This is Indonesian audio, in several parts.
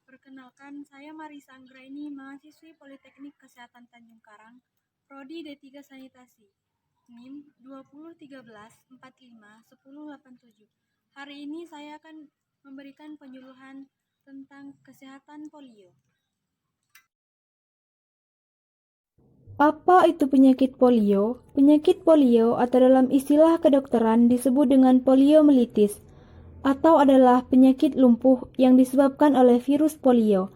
Perkenalkan, saya Marisa Anggraini, mahasiswi Politeknik Kesehatan Tanjung Karang, Prodi D3 Sanitasi, NIM 2013-45-1087. Hari ini saya akan memberikan penyuluhan tentang kesehatan polio. Apa itu penyakit polio? Penyakit polio atau dalam istilah kedokteran disebut dengan poliomyelitis atau adalah penyakit lumpuh yang disebabkan oleh virus polio.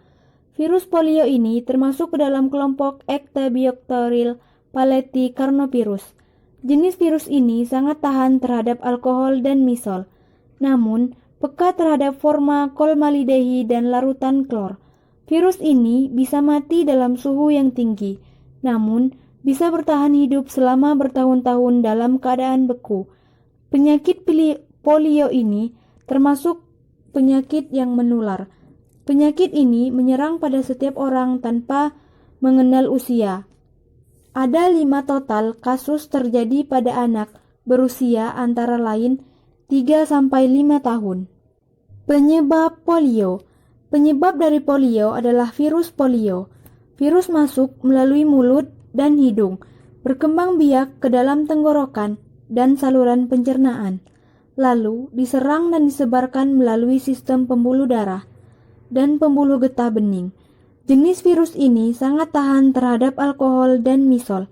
Virus polio ini termasuk ke dalam kelompok Ectobioctoril palleti-carnovirus. Jenis virus ini sangat tahan terhadap alkohol dan misol, namun peka terhadap formaldehid dan larutan klor. Virus ini bisa mati dalam suhu yang tinggi, namun bisa bertahan hidup selama bertahun-tahun dalam keadaan beku. Penyakit polio ini termasuk penyakit yang menular. Penyakit ini menyerang pada setiap orang tanpa mengenal usia. Ada 5 total kasus terjadi pada anak berusia antara lain 3-5 tahun. Penyebab polio. Penyebab dari polio adalah virus polio. Virus masuk melalui mulut dan hidung, berkembang biak ke dalam tenggorokan dan saluran pencernaan, lalu diserang dan disebarkan melalui sistem pembuluh darah dan pembuluh getah bening. Jenis virus ini sangat tahan terhadap alkohol dan misol,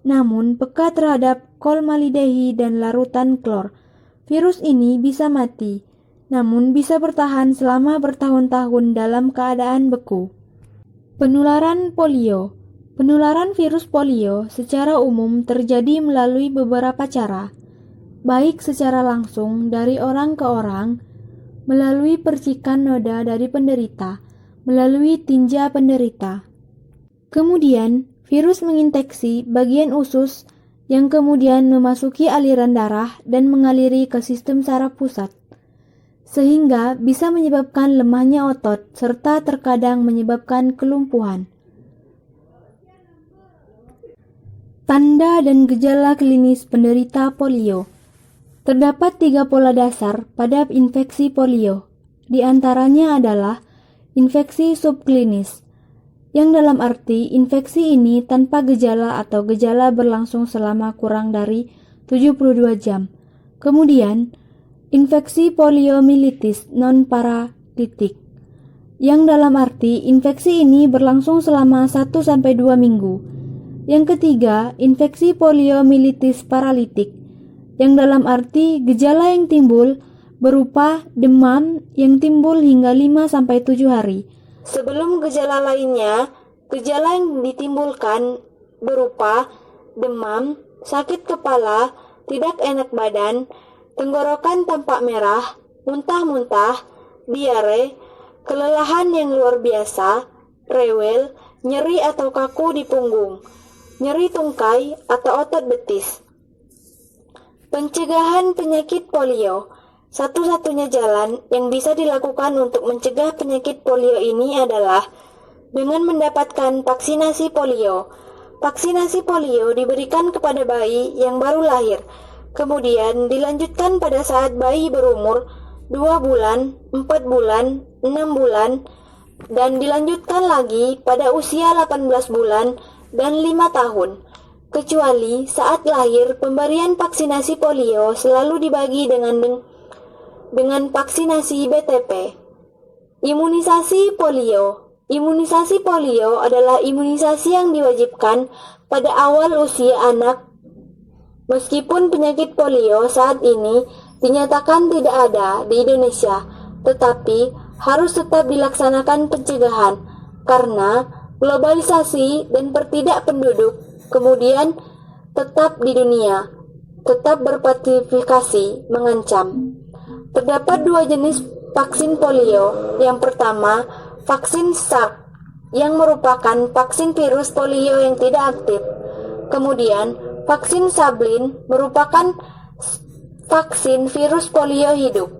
namun peka terhadap formaldehid dan larutan klor. Virus ini bisa mati, namun bisa bertahan selama bertahun-tahun dalam keadaan beku. Penularan polio. Penularan virus polio secara umum terjadi melalui beberapa cara, baik secara langsung dari orang ke orang, melalui percikan noda dari penderita, melalui tinja penderita. Kemudian, virus menginfeksi bagian usus yang kemudian memasuki aliran darah dan mengaliri ke sistem saraf pusat, sehingga bisa menyebabkan lemahnya otot serta terkadang menyebabkan kelumpuhan. Tanda dan gejala klinis penderita polio. Terdapat 3 pola dasar pada infeksi polio. Di antaranya adalah infeksi subklinis, yang dalam arti infeksi ini tanpa gejala atau gejala berlangsung selama kurang dari 72 jam. Kemudian, infeksi poliomyelitis non-paralitik, yang dalam arti infeksi ini berlangsung selama 1-2 minggu. Yang ketiga, infeksi poliomyelitis paralitik, yang dalam arti gejala yang timbul berupa demam yang timbul hingga 5-7 hari. Sebelum gejala lainnya, gejala yang ditimbulkan berupa demam, sakit kepala, tidak enak badan, tenggorokan tampak merah, muntah-muntah, diare, kelelahan yang luar biasa, rewel, nyeri atau kaku di punggung, nyeri tungkai atau otot betis. Pencegahan penyakit polio. Satu-satunya jalan yang bisa dilakukan untuk mencegah penyakit polio ini adalah dengan mendapatkan vaksinasi polio. Vaksinasi polio diberikan kepada bayi yang baru lahir, kemudian dilanjutkan pada saat bayi berumur 2 bulan, 4 bulan, 6 bulan, dan dilanjutkan lagi pada usia 18 bulan dan 5 tahun. Kecuali saat lahir, pemberian vaksinasi polio selalu dibagi dengan vaksinasi BTP. Imunisasi polio. Imunisasi polio adalah imunisasi yang diwajibkan pada awal usia anak. Meskipun penyakit polio saat ini dinyatakan tidak ada di Indonesia, tetapi harus tetap dilaksanakan pencegahan karena globalisasi dan pertidak penduduk kemudian tetap di dunia, tetap berpartisipasi mengancam. Terdapat 2 jenis vaksin polio. Yang pertama, vaksin Salk, yang merupakan vaksin virus polio yang tidak aktif. Kemudian, vaksin Sablin merupakan vaksin virus polio hidup.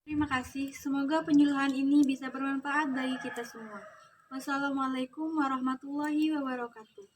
Terima kasih, semoga penyuluhan ini bisa bermanfaat bagi kita semua. Wassalamualaikum warahmatullahi wabarakatuh.